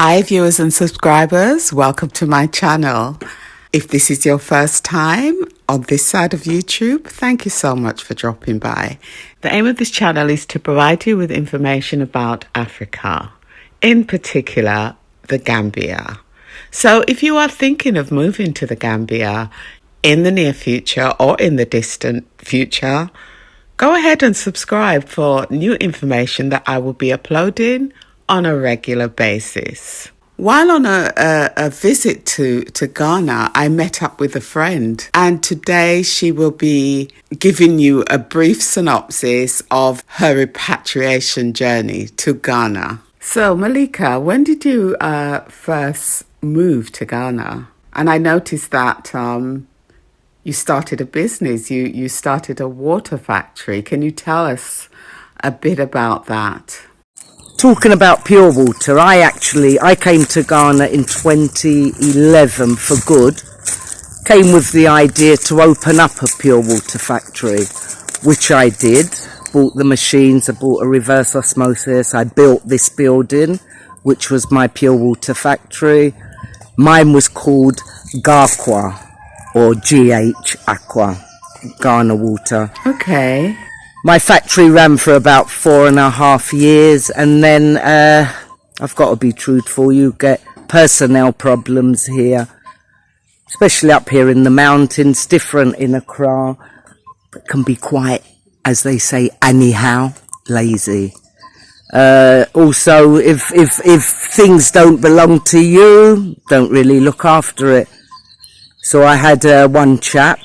Hi viewers and subscribers, welcome to my channel. If this is your first time on this side of YouTube, thank you so much for dropping by. The aim of this channel is to provide you with information about Africa, in particular the Gambia. So if you are thinking of moving to the Gambia in the near future or in the distant future, go ahead and subscribe for new information that I will be uploading on a regular basis. While on a visit to Ghana, I met up with a friend, and today she will be giving you a brief synopsis of her repatriation journey to Ghana. So Malika, when did you first move to Ghana? And I noticed that you started a business, you started a water factory. Can you tell us a bit about that? Talking about pure water, I came to Ghana in 2011 for good. Came with the idea to open up a pure water factory, which I did. Bought the machines, I bought a reverse osmosis, I built this building, which was my pure water factory. Mine was called Gakwa, or GH Aqua, Ghana Water. Okay. My factory ran for about 4.5 years, and then I've got to be truthful, you get personnel problems here, especially up here in the mountains, different in Accra, but can be quite, as they say, anyhow, lazy. Also, if things don't belong to you, don't really look after it. So I had one chap.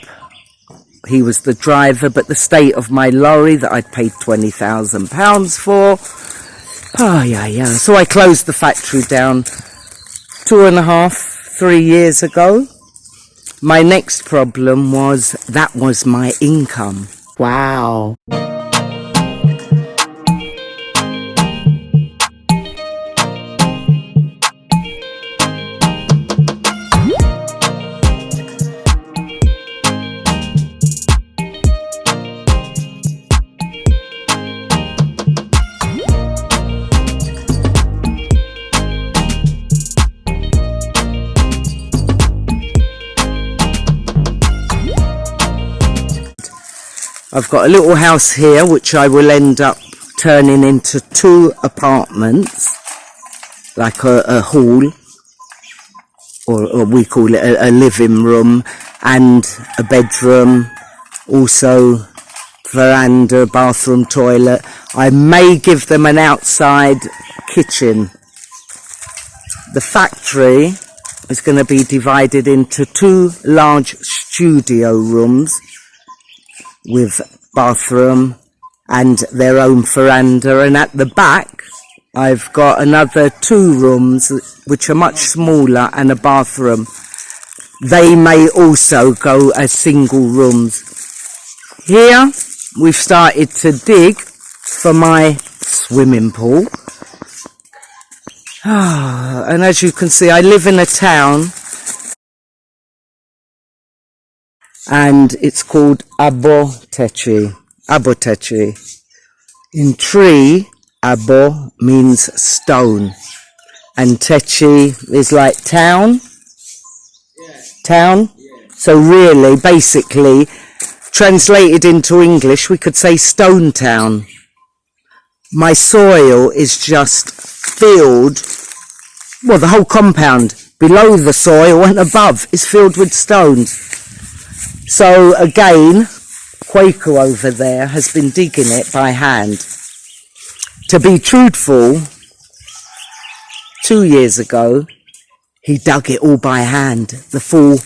He was the driver, but the state of my lorry that I'd paid £20,000 for. So I closed the factory down 2.5-3 years ago. My next problem was my income. Wow. I've got a little house here which I will end up turning into 2 apartments, like a hall, or we call it a living room, and a bedroom, also veranda, bathroom, toilet. I may give them an outside kitchen. The factory is going to be divided into 2 large studio rooms with bathroom and their own veranda, and at the back I've got another 2 rooms which are much smaller and a bathroom. They may also go as single rooms. Here we've started to dig for my swimming pool. And as you can see, I live in a town, and it's called Abotechi. In Tree, Abo means stone, and Techi is like town. So really, basically, translated into English, we could say Stone Town. My soil is just filled, well, the whole compound below the soil and above is filled with stones. So again, Kwaku over there has been digging it by hand. To be truthful, 2 years ago, he dug it all by hand, the full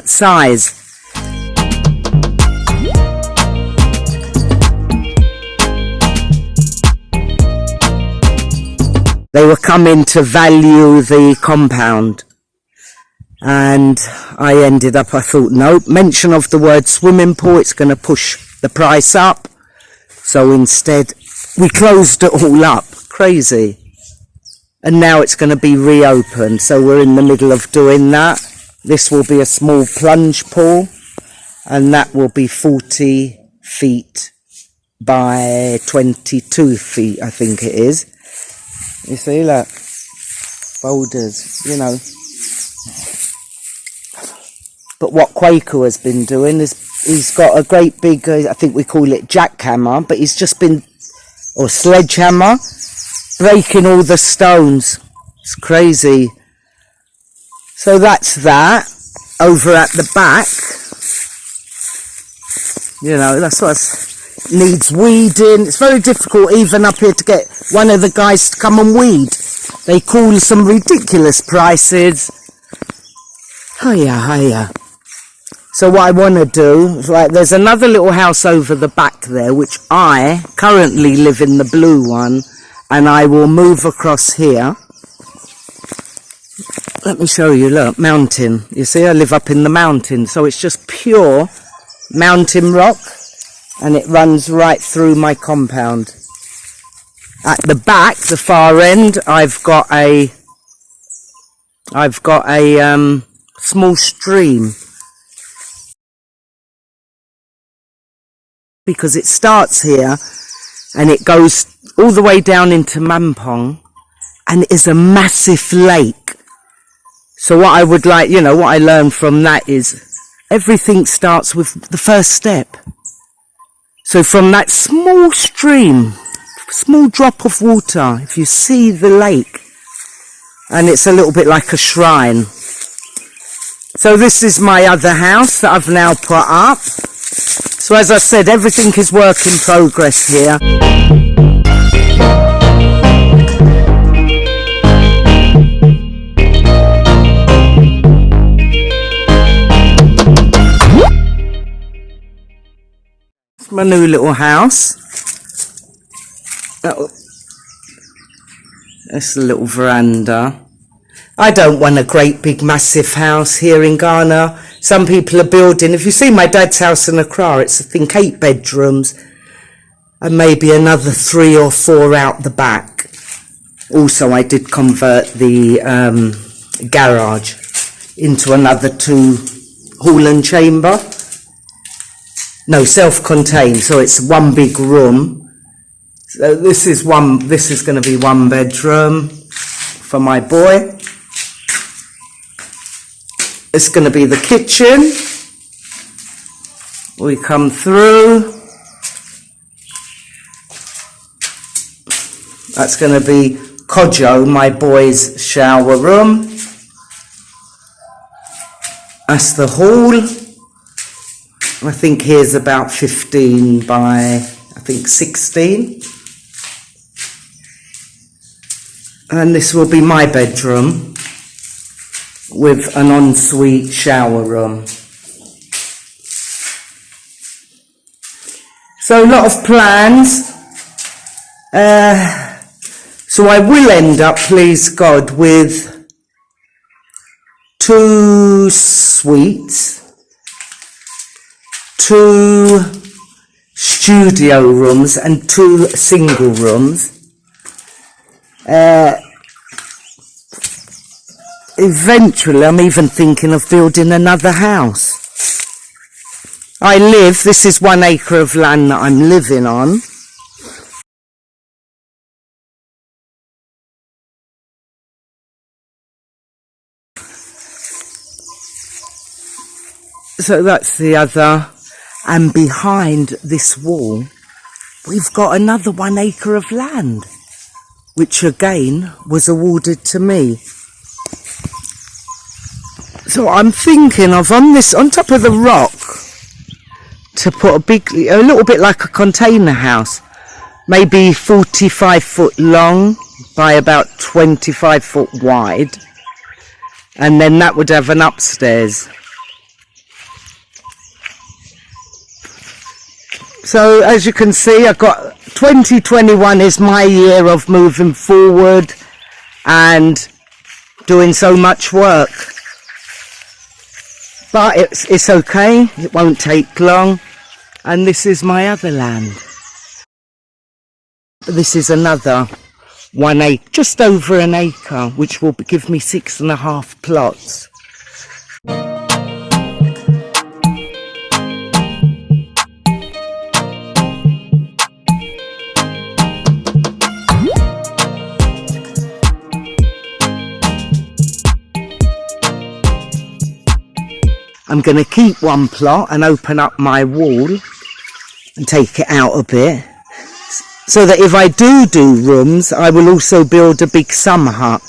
size. They were coming to value the compound. And I ended up, I thought, no, mention of the word swimming pool, it's going to push the price up. So instead, we closed it all up. Crazy. And now it's going to be reopened. So we're in the middle of doing that. This will be a small plunge pool, and that will be 40 feet by 22 feet, I think it is. You see, look. boulders, you know. But what Quaker has been doing is he's got a great big, I think we call it jackhammer, but he's just been, or sledgehammer, breaking all the stones. It's crazy. So that's that. Over at the back, you know, that's what needs weeding. It's very difficult even up here to get one of the guys to come and weed. They call some ridiculous prices. Hiya. So what I want to do is, like, there's another little house over the back there, which I currently live in the blue one, and I will move across here. Let me show you, look, mountain. You see, I live up in the mountain, so it's just pure mountain rock, and it runs right through my compound. At the back, the far end, I've got a small stream, because it starts here and it goes all the way down into Mampong, and it is a massive lake. So what I would like, you know, what I learned from that is everything starts with the first step. So from that small stream, small drop of water, if you see the lake, and it's a little bit like a shrine. So this is my other house that I've now put up. So as I said, everything is work in progress here. It's my new little house. It's a little veranda. I don't want a great big massive house here in Ghana. Some people are building, if you see my dad's house in Accra, it's I think 8 bedrooms and maybe another 3 or 4 out the back. Also I did convert the garage into another 2 hall and chamber. No, self-contained, so it's 1 big room. So this is going to be 1 bedroom for my boy. It's going to be the kitchen. We come through. That's going to be Kojo, my boy's shower room. That's the hall. I think here's about 15 by, I think 16. And this will be my bedroom with an ensuite shower room. So a lot of plans. So I will end up, please God, with 2 suites, 2 studio rooms and 2 single rooms. Eventually, I'm even thinking of building another house. This is 1 acre of land that I'm living on. So that's the other. And behind this wall, we've got another 1 acre of land, which again was awarded to me. So I'm thinking of on top of the rock to put a little bit like a container house, maybe 45 foot long by about 25 foot wide, and then that would have an upstairs. So as you can see, I've got 2021 is my year of moving forward and doing so much work. But it's okay, it won't take long. And this is my other land. This is another 1 acre, just over 1 acre, which will give me 6.5 plots. I'm going to keep one plot and open up my wall and take it out a bit, so that if I do rooms, I will also build a big summer hut.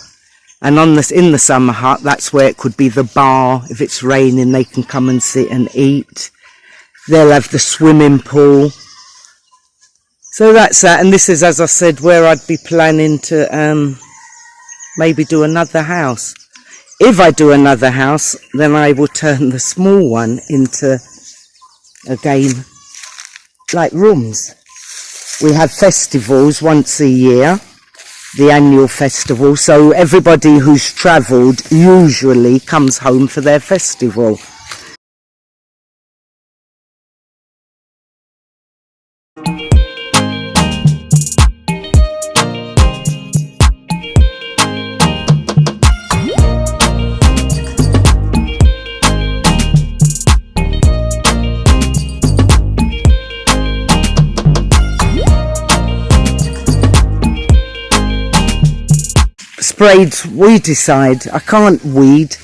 And in the summer hut, that's where it could be the bar. If it's raining, they can come and sit and eat. They'll have the swimming pool. So that's that. And this is, as I said, where I'd be planning to maybe do another house. If I do another house, then I will turn the small one into, again, like rooms. We have festivals once a year, the annual festival, so everybody who's travelled usually comes home for their festival. Sprayed weedicide. I can't weed.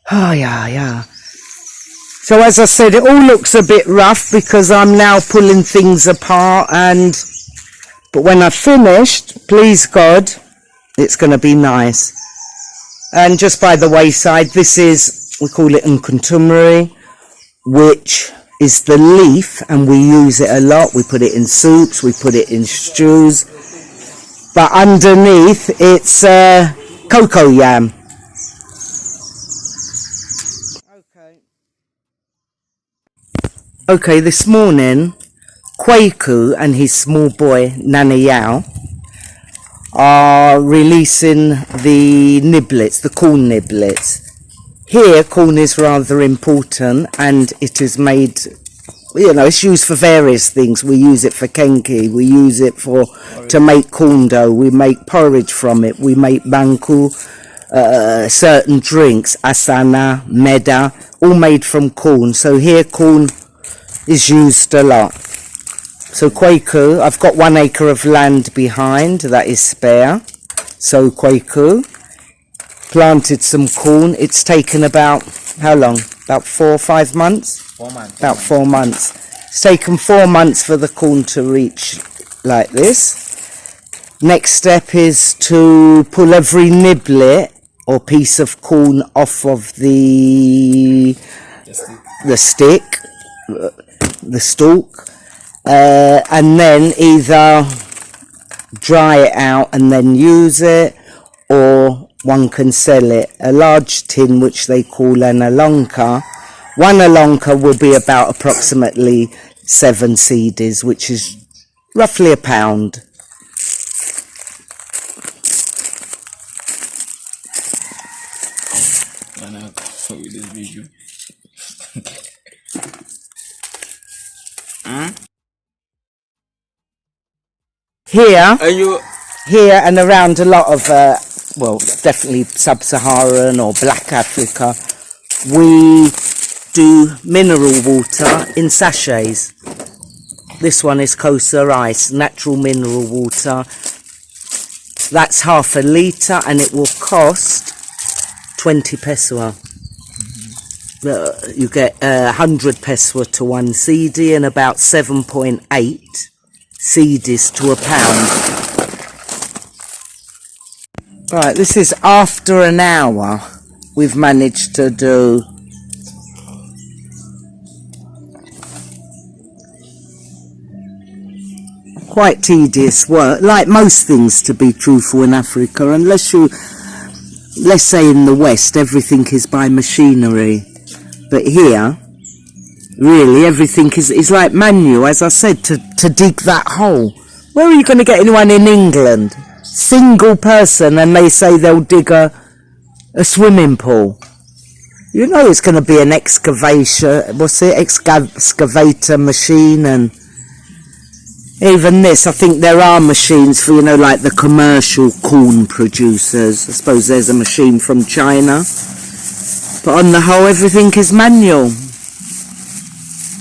Oh yeah. So as I said, it all looks a bit rough because I'm now pulling things apart, but when I've finished, please God, it's going to be nice. And just by the wayside, this is, we call it uncontumely, which is the leaf, and we use it a lot. We put it in soups, we put it in stews. But underneath, it's cocoa yam. Okay, this morning, Kwaku and his small boy, Nana Yao, are releasing the niblets, the corn niblets. Here, corn is rather important, and it is made, it's used for various things. We use it for kenki, we use it to make corn dough, we make porridge from it, we make banku, certain drinks, asana, meda, all made from corn. So here corn is used a lot. So Kwaku, I've got 1 acre of land behind that is spare. So Kwaku planted some corn. It's taken about, how long? About 4 or 5 months? 4 months. About 4 months. It's taken 4 months for the corn to reach like this. Next step is to pull every niblet or piece of corn off of the stick, the stalk, and then either dry it out and then use it, or one can sell it. A large tin, which they call an alonka. 1 alonka will be about approximately 7 cedis, which is roughly £1. Here and around a lot of, definitely sub-Saharan or Black Africa, we do mineral water in sachets. This one is Kosa Ice, natural mineral water. That's half a litre and it will cost 20 peswa. You get 100 peswa to 1 CD and about 7.8 cedis to £1. Right, this is after an hour we've managed to do. Quite tedious work, like most things, to be truthful, in Africa, unless you, let's say in the West, everything is by machinery. But here, really, everything is like manual, as I said, to dig that hole. Where are you going to get anyone in England? Single person, and they say they'll dig a swimming pool. You know it's going to be an excavator machine, and even this, I think there are machines for, like the commercial corn producers. I suppose there's a machine from China. But on the whole, everything is manual.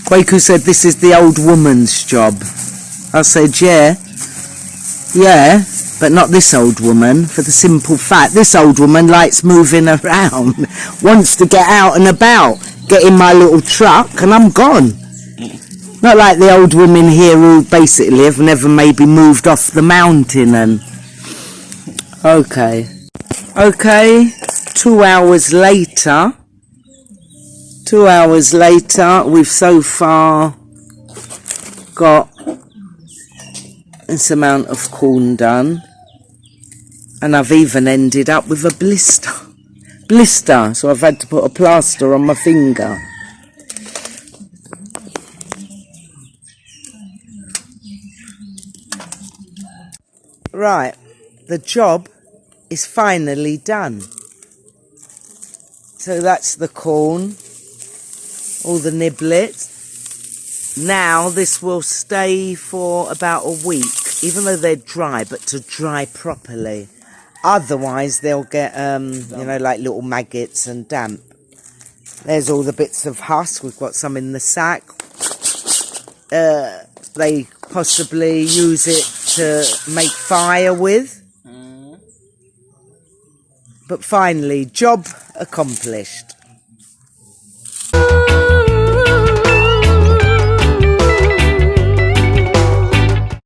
Kwaku said this is the old woman's job. I said, yeah, but not this old woman, for the simple fact this old woman likes moving around, wants to get out and about. get in my little truck and I'm gone. Not like the old women here who basically have never maybe moved off the mountain and... Okay. 2 hours later. 2 hours later, we've so far got this amount of corn done. And I've even ended up with a blister. So I've had to put a plaster on my finger. Right, the job is finally done. So that's the corn, all the niblets. Now this will stay for about a week, even though they're dry, but to dry properly. Otherwise they'll get, you know, like little maggots and damp. There's all the bits of husk. We've got some in the sack. They possibly use it to make fire with. But finally, job accomplished.